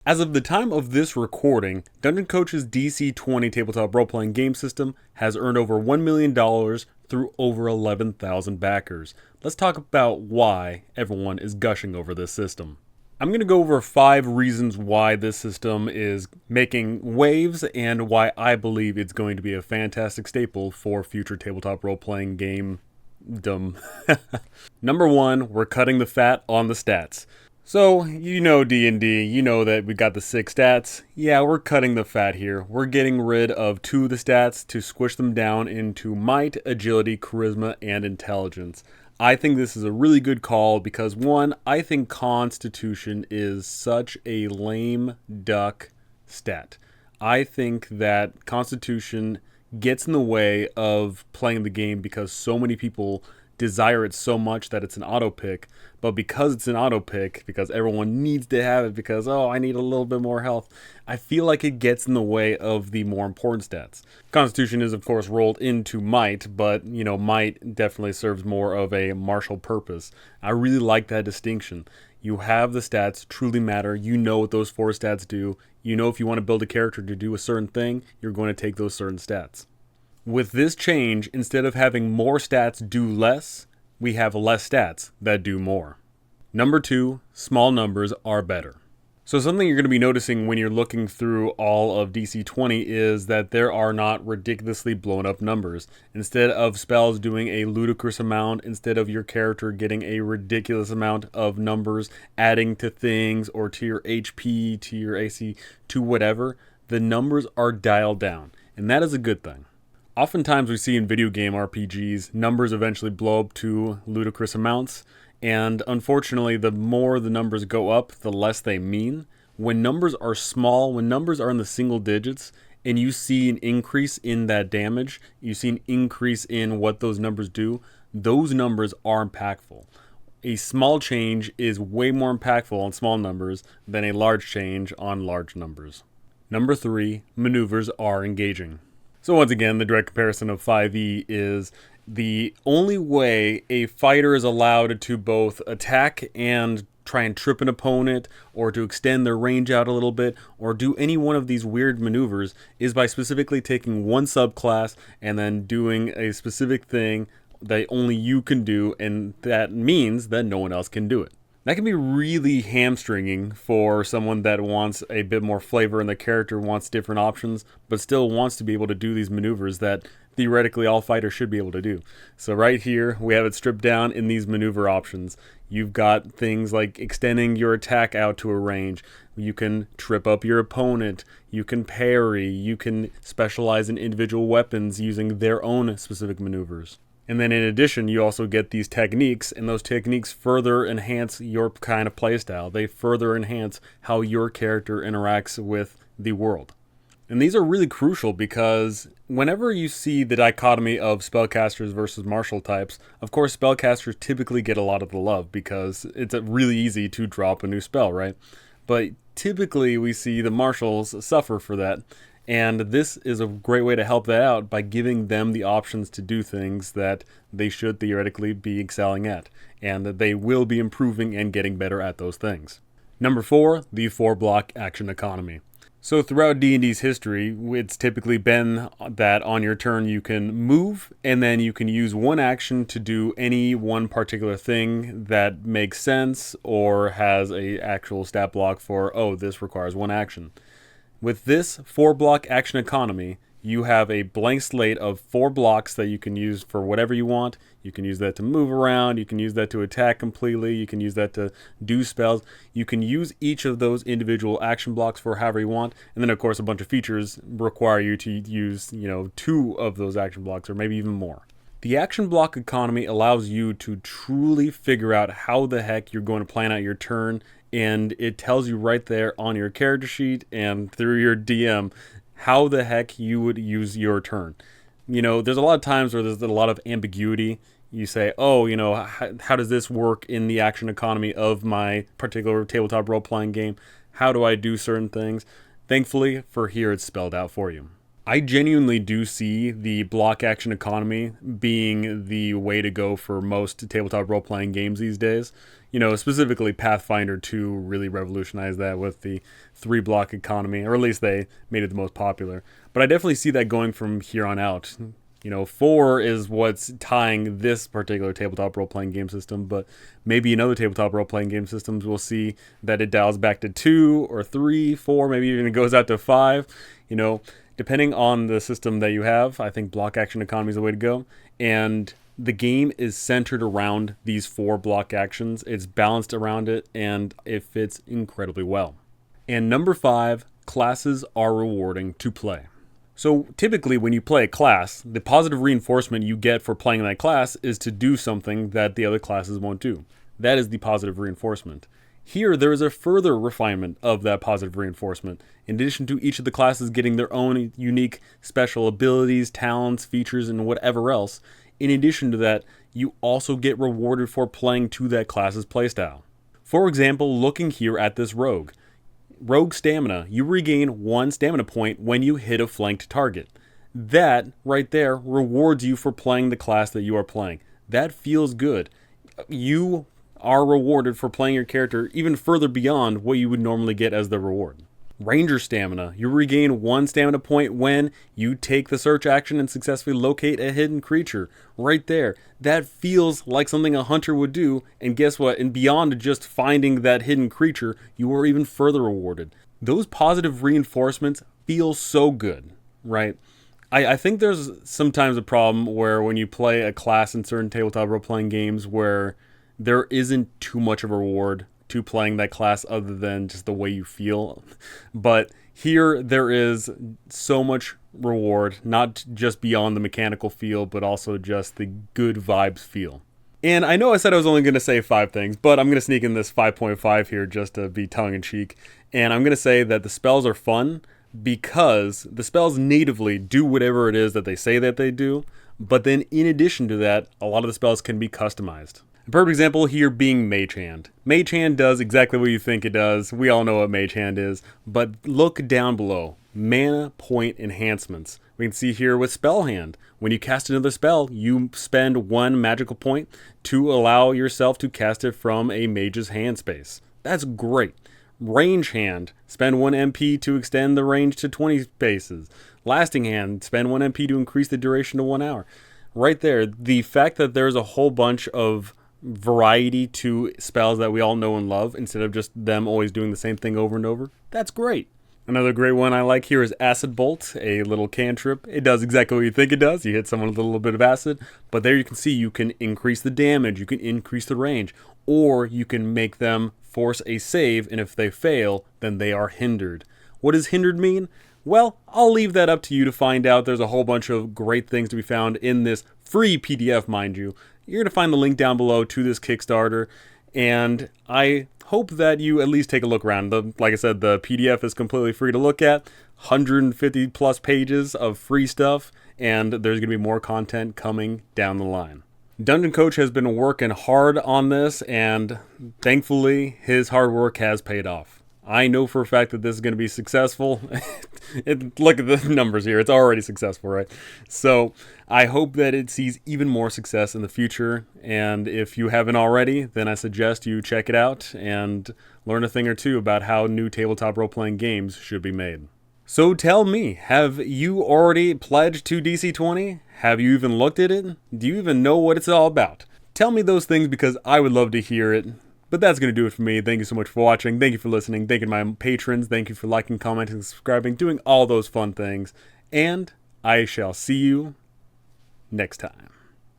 As of the time of this recording, Dungeon Coach's DC20 tabletop role-playing game system has earned over $1 million through over 11,000 backers. Let's talk about why everyone is gushing over this system. I'm going to go over 5 reasons why this system is making waves and why I believe it's going to be a fantastic staple for future tabletop role-playing game. Number 1, we're cutting the fat on the stats. So, you know D&D, you know that we got the 6 stats. Yeah, we're cutting the fat here. We're getting rid of 2 of the stats to squish them down into might, agility, charisma, and intelligence. I think this is a really good call because, 1, I think Constitution is such a lame duck stat. I think that Constitution gets in the way of playing the game because so many people desire it so much that it's an auto pick, but because it's an auto pick, because everyone needs to have it because, oh, I need a little bit more health, I feel like it gets in the way of the more important stats. Constitution is, of course, rolled into might, but, might definitely serves more of a martial purpose. I really like that distinction. You have the stats truly matter. You know what those 4 stats do. You know if you want to build a character to do a certain thing, you're going to take those certain stats. With this change, instead of having more stats do less, we have less stats that do more. Number 2, small numbers are better. So something you're going to be noticing when you're looking through all of DC20 is that there are not ridiculously blown up numbers. Instead of spells doing a ludicrous amount, instead of your character getting a ridiculous amount of numbers, adding to things or to your HP, to your AC, to whatever, the numbers are dialed down. And that is a good thing. Oftentimes we see in video game RPGs, numbers eventually blow up to ludicrous amounts, and unfortunately the more the numbers go up, the less they mean. When numbers are small, when numbers are in the single digits, and you see an increase in that damage, you see an increase in what those numbers do, those numbers are impactful. A small change is way more impactful on small numbers than a large change on large numbers. Number 3, maneuvers are engaging. So once again, the direct comparison of 5e is the only way a fighter is allowed to both attack and try and trip an opponent or to extend their range out a little bit or do any one of these weird maneuvers is by specifically taking one subclass and then doing a specific thing that only you can do, and that means that no one else can do it. That can be really hamstringing for someone that wants a bit more flavor in the character, wants different options, but still wants to be able to do these maneuvers that theoretically all fighters should be able to do. So right here, we have it stripped down in these maneuver options. You've got things like extending your attack out to a range. You can trip up your opponent. You can parry. You can specialize in individual weapons using their own specific maneuvers. And then in addition, you also get these techniques, and those techniques further enhance your kind of playstyle. They further enhance how your character interacts with the world. And these are really crucial because whenever you see the dichotomy of spellcasters versus martial types, of course spellcasters typically get a lot of the love because it's really easy to drop a new spell, right? But typically we see the martials suffer for that. And this is a great way to help that out by giving them the options to do things that they should theoretically be excelling at, and that they will be improving and getting better at those things. Number 4, the 4-block action economy. So throughout D&D's history, it's typically been that on your turn you can move, and then you can use one action to do any one particular thing that makes sense or has a actual stat block for, oh, this requires one action. With this 4-block action economy, you have a blank slate of 4 blocks that you can use for whatever you want. You can use that to move around. You can use that to attack completely. You can use that to do spells. You can use each of those individual action blocks for however you want. And then, of course, a bunch of features require you to use, 2 of those action blocks or maybe even more. The action block economy allows you to truly figure out how the heck you're going to plan out your turn, and it tells you right there on your character sheet and through your DM how the heck you would use your turn. There's a lot of times where there's a lot of ambiguity. You say, oh, how does this work in the action economy of my particular tabletop role-playing game? How do I do certain things? Thankfully, for here, it's spelled out for you. I genuinely do see the block action economy being the way to go for most tabletop role playing games these days. Specifically Pathfinder 2 really revolutionized that with the 3 block economy, or at least they made it the most popular. But I definitely see that going from here on out. 4 is what's tying this particular tabletop role-playing game system, but maybe in other tabletop role-playing game systems we'll see that it dials back to 2 or 3, 4, maybe even it goes out to 5. Depending on the system that you have, I think block action economy is the way to go. And the game is centered around these 4 block actions. It's balanced around it, and it fits incredibly well. And number 5, classes are rewarding to play. So typically when you play a class, the positive reinforcement you get for playing that class is to do something that the other classes won't do. That is the positive reinforcement. Here, there is a further refinement of that positive reinforcement. In addition to each of the classes getting their own unique special abilities, talents, features, and whatever else, in addition to that, you also get rewarded for playing to that class's playstyle. For example, looking here at this rogue. Rogue stamina, you regain 1 stamina point when you hit a flanked target. That, right there, rewards you for playing the class that you are playing. That feels good. You are rewarded for playing your character even further beyond what you would normally get as the reward. Ranger stamina, you regain 1 stamina point when you take the search action and successfully locate a hidden creature. Right there. That feels like something a hunter would do, and guess what? And beyond just finding that hidden creature, you are even further rewarded. Those positive reinforcements feel so good, right? I think there's sometimes a problem where when you play a class in certain tabletop role-playing games where there isn't too much of a reward to playing that class other than just the way you feel. But here there is so much reward, not just beyond the mechanical feel, but also just the good vibes feel. And I know I said I was only going to say 5 things, but I'm going to sneak in this 5.5 here just to be tongue-in-cheek. And I'm going to say that the spells are fun because the spells natively do whatever it is that they say that they do. But then in addition to that, a lot of the spells can be customized. A perfect example here being Mage Hand. Mage Hand does exactly what you think it does. We all know what Mage Hand is. But look down below. Mana point enhancements. We can see here with Spell Hand. When you cast another spell, you spend 1 magical point to allow yourself to cast it from a mage's hand space. That's great. Range Hand. Spend 1 MP to extend the range to 20 spaces. Lasting Hand. Spend 1 MP to increase the duration to 1 hour. Right there, the fact that there's a whole bunch of variety to spells that we all know and love instead of just them always doing the same thing over and over, that's great. Another great one I like here is Acid Bolt, a little cantrip. It does exactly what you think it does. You hit someone with a little bit of acid, but there you can see you can increase the damage, you can increase the range, or you can make them force a save, and if they fail, then they are hindered. What does hindered mean? Well, I'll leave that up to you to find out. There's a whole bunch of great things to be found in this free PDF, mind you. You're going to find the link down below to this Kickstarter, and I hope that you at least take a look around. Like I said, the PDF is completely free to look at, 150 plus pages of free stuff, and there's going to be more content coming down the line. Dungeon Coach has been working hard on this, and thankfully his hard work has paid off. I know for a fact that this is going to be successful. Look at the numbers here. It's already successful, right? So I hope that it sees even more success in the future. And if you haven't already, then I suggest you check it out and learn a thing or two about how new tabletop role-playing games should be made. So tell me, have you already pledged to DC20? Have you even looked at it? Do you even know what it's all about? Tell me those things because I would love to hear it. But that's going to do it for me. Thank you so much for watching. Thank you for listening. Thank you to my patrons. Thank you for liking, commenting, subscribing, doing all those fun things. And I shall see you next time.